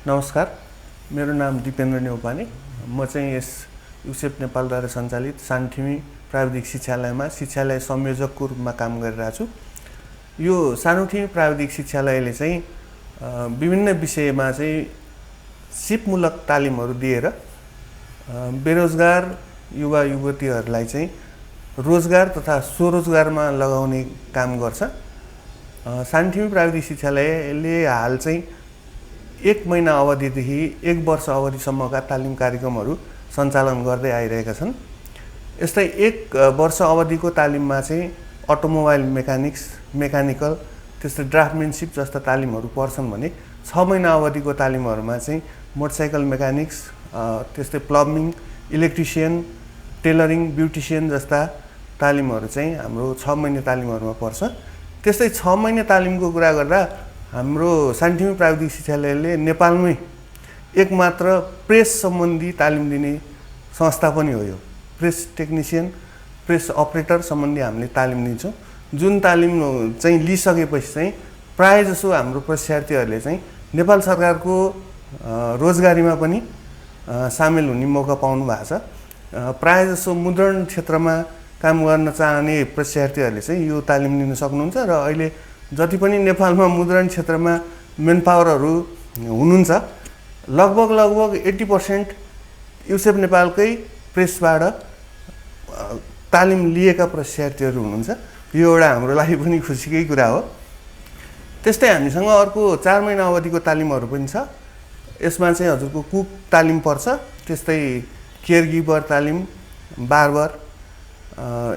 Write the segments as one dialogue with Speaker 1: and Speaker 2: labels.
Speaker 1: नमस्कार, मेरो नाम दिपेन्द्र नेउपाने। म चाहिँ यस युसेफ नेपालद्वारा सञ्चालित सानठिमी प्राविधिक शिक्षालयमा शिक्षालय संयोजकको रूपमा काम गरिरहेको छु। यो सानोठिमी प्राविधिक शिक्षालयले चाहिँ विभिन्न विषयमा चाहिँ सिपमूलक तालिमहरू दिएर बेरोजगार युवा युवतीहरूलाई चाहिँ रोजगार तथा स्वरोजगारमा लगाउने काम गर्छ। सानठिमी प्राविधिक शिक्षालयले हाल चाहिँ 1 महिना अवधिदेखि 1 वर्ष अवधिसम्मका तालिम कार्यक्रमहरू सञ्चालन गर्दै आइरहेका छन्। यस्तै 1 वर्ष अवधिको तालिममा चाहिँ अटोमोबाइल मेकानिक्स, मेकानिकल, त्यस्तै ड्राफ्टम्यानसिप जस्ता तालिमहरू पर्छन् भने 6 महिना अवधिको तालिमहरूमा चाहिँ मोटरसाइकल मेकानिक्स, त्यस्तै प्लम्बिङ, इलेक्ट्रिसियन, टेलरिङ, ब्युटिसियन जस्ता तालिमहरू चाहिँ हाम्रो 6 महिना तालिमहरूमा पर्छ। त्यस्तै 6 महिना तालिमको कुरा गर्दा हाम्रो सानठिमी प्राविधिक शिक्षालयले नेपालमै एकमात्र प्रेस सम्बन्धी तालिम दिने संस्था पनि हो। यो प्रेस टेक्निसियन, प्रेस अपरेटर सम्बन्धी हामीले तालिम दिन्छौँ। जुन तालिम चाहिँ लिइसकेपछि चाहिँ प्रायःजसो हाम्रो प्रशिक्षार्थीहरूले चाहिँ नेपाल सरकारको रोजगारीमा पनि सामेल हुने मौका पाउनु भएको छ। प्रायःजसो मुद्रण क्षेत्रमा काम गर्न चाहने प्रशिक्षार्थीहरूले चाहिँ यो तालिम लिन सक्नुहुन्छ र अहिले जति पनि नेपालमा मुद्रण क्षेत्रमा मेनपावरहरू हुनुहुन्छ लगभग 80% युसेफ नेपालकै प्रेसबाट तालिम लिएका प्रशिक्षार्थीहरू हुनुहुन्छ। यो एउटा हाम्रो लागि पनि खुसीकै कुरा हो। त्यस्तै हामीसँग अर्को 4 महिना अवधिको तालिमहरू पनि छ। यसमा चाहिँ हजुरको कुक तालिम पर्छ, त्यस्तै केयरगिभर तालिम, बार्बर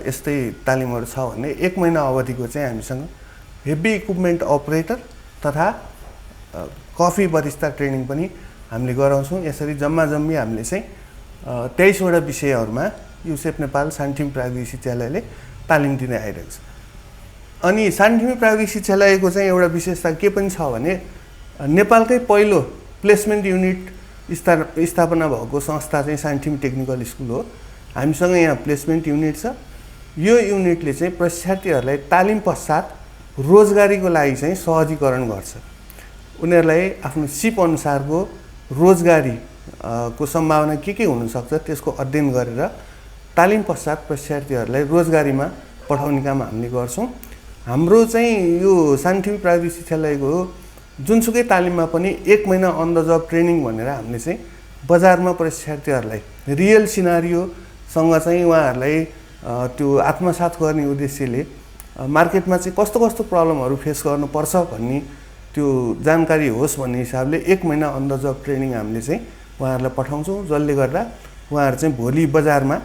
Speaker 1: यस्तै तालिमहरू छ भने 1 महिना अवधिको चाहिँ हामीसँग हेभी इक्विपमेन्ट अपरेटर तथा कफी बरिस्ता ट्रेनिङ पनि हामीले गराउँछौँ। यसरी जम्मी हामीले चाहिँ 23 वटा विषयहरूमा युसेफ नेपाल सानठिमी प्राविधिक शिक्षालयले तालिम दिँदै आइरहेको छ। अनि सानठिमी प्राविधिक शिक्षालयको चाहिँ एउटा विशेषता के पनि छ भने नेपालकै पहिलो प्लेसमेन्ट युनिट स्थापना भएको संस्था चाहिँ सानठिमी टेक्निकल स्कुल हो। हामीसँग यहाँ प्लेसमेन्ट युनिट छ। यो युनिटले चाहिँ प्रशिक्षार्थीहरूलाई तालिम पश्चात रोजगारीको लागि चाहिँ सहजीकरण गर्छ। उनीहरूलाई आफ्नो सिप अनुसारको रोजगारी को सम्भावना के हुनसक्छ त्यसको अध्ययन गरेर तालिम पश्चात प्रशिक्षार्थीहरूलाई रोजगारीमा पठाउने काम हामीले गर्छौँ। हाम्रो चाहिँ यो सानठिमी प्राविधिक शिक्षालयको जुनसुकै तालिममा पनि 1 महिना अन द जब ट्रेनिङ भनेर हामीले चाहिँ बजारमा प्रशिक्षार्थीहरूलाई रियल सिनारियोसँग चाहिँ उहाँहरूलाई त्यो आत्मसात गर्ने उद्देश्यले मार्केटमा चाहिँ कस्तो प्रब्लमहरू फेस गर्नुपर्छ भन्ने त्यो जानकारी होस् भन्ने हिसाबले 1 महिना अन द जब ट्रेनिङ हामीले चाहिँ उहाँहरूलाई पठाउँछौँ, जसले गर्दा उहाँहरू चाहिँ भोलि बजारमा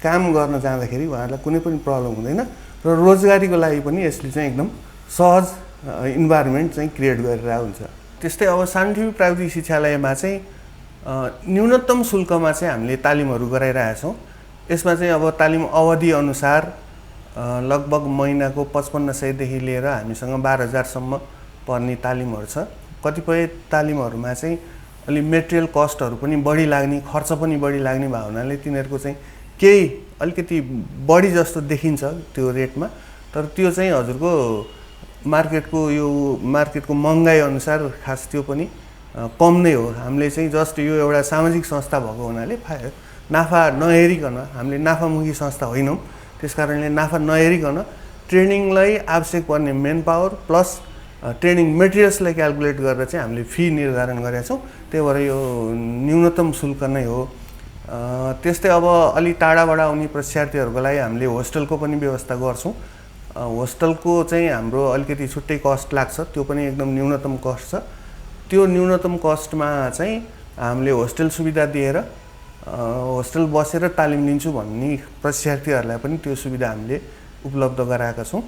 Speaker 1: काम गर्न जाँदाखेरि उहाँहरूलाई कुनै पनि प्रब्लम हुँदैन र रोजगारीको लागि पनि यसले चाहिँ एकदम सहज इन्भाइरोमेन्ट चाहिँ क्रिएट गरेर हुन्छ। त्यस्तै अब सानठिमी प्राविधिक शिक्षालयमा चाहिँ न्यूनतम शुल्कमा चाहिँ हामीले तालिमहरू गराइरहेका छौँ। यसमा चाहिँ अब तालिम अवधि अनुसार लगभग महिनाको 5500 देखि लिएर हामीसँग 12000 सम्म पर्ने तालिमहरू छ। कतिपय तालिमहरूमा चाहिँ अलि मेटेरियल कस्टहरू पनि बढी लाग्ने, खर्च पनि बढी लाग्ने भएको हुनाले तिनीहरूको चाहिँ केही अलिकति बढी जस्तो देखिन्छ त्यो रेटमा। तर त्यो चाहिँ हजुरको मार्केटको महँगाई अनुसार खास त्यो पनि कम नै हो। हामीले चाहिँ जस्ट यो एउटा सामाजिक संस्था भएको हुनाले नाफा नहेरिकन, हामीले नाफामुखी संस्था होइनौँ, त्यसकारणले नाफा नहेरिकन ट्रेनिङलाई आवश्यक पर्ने मेन पावर प्लस ट्रेनिङ मेटेरियल्सलाई क्यालकुलेट गरेर चाहिँ हामीले फी निर्धारण गरेका छौँ। त्यही भएर यो न्यूनतम शुल्क नै हो। त्यस्तै अब अलि टाढाबाट आउने प्रशिक्षार्थीहरूको लागि हामीले होस्टेलको पनि व्यवस्था गर्छौँ। होस्टेलको चाहिँ हाम्रो अलिकति छुट्टै कस्ट लाग्छ, त्यो पनि एकदम न्यूनतम कस्ट छ। त्यो न्यूनतम कस्टमा चाहिँ हामीले होस्टेल सुविधा दिएर होस्टेल बसेर तालिम लिन्छु भन्ने प्रशिक्षार्थीहरूलाई पनि त्यो सुविधा हामीले उपलब्ध गराएका छौँ।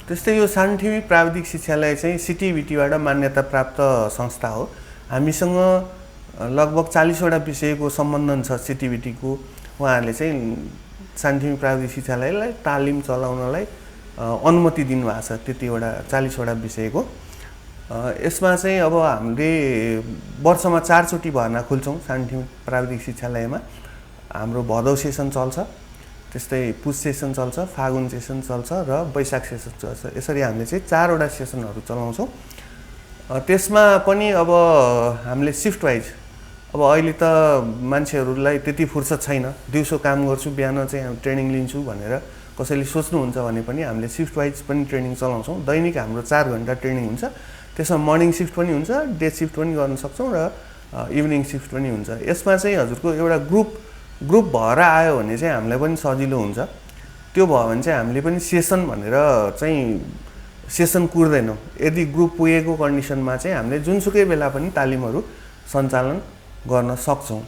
Speaker 1: त्यस्तै यो सानठिमी प्राविधिक शिक्षालय चाहिँ सिटिभिटीबाट मान्यता प्राप्त संस्था हो। हामीसँग लगभग 40 वटा विषयको सम्बन्धन छ सिटिभिटीको। उहाँहरूले चाहिँ सानठिमी प्राविधिक शिक्षालयलाई तालिम चलाउनलाई अनुमति दिनुभएको छ, त्यतिवटा 40 वटा विषयको। यसमा चाहिँ अब हामीले वर्षमा 4 चोटि भर्ना खोल्छौँ सानठिमी प्राविधिक शिक्षालयमा। हाम्रो भदौ सेसन चल्छ, त्यस्तै पुस सेसन चल्छ, फागुन सेसन चल्छ र वैशाख सेसन चल्छ। यसरी हामीले चाहिँ 4 वटा सेसनहरू चलाउँछौँ। त्यसमा पनि अब हामीले सिफ्ट वाइज अब अहिले त मान्छेहरूलाई त्यति फुर्सद छैन, दिउँसो काम गर्छु बिहान चाहिँ ट्रेनिङ लिन्छु भनेर कसैले सोच्नुहुन्छ भने पनि हामीले सिफ्ट वाइज पनि ट्रेनिङ चलाउँछौँ। दैनिक हाम्रो 4 घन्टा ट्रेनिङ हुन्छ। त्यसमा मर्निङ सिफ्ट पनि हुन्छ, डे सिफ्ट पनि गर्न सक्छौँ र इभिनिङ सिफ्ट पनि हुन्छ। यसमा चाहिँ हजुरको एउटा ग्रुप भएर आयो भने चाहिँ हामीलाई पनि सजिलो हुन्छ। त्यो भयो भने चाहिँ हामीले पनि सेसन भनेर चाहिँ सेसन कुर्दैनौँ। यदि ग्रुप पुगेको कन्डिसनमा चाहिँ हामीले जुनसुकै बेला पनि तालिमहरू सञ्चालन गर्न सक्छौँ।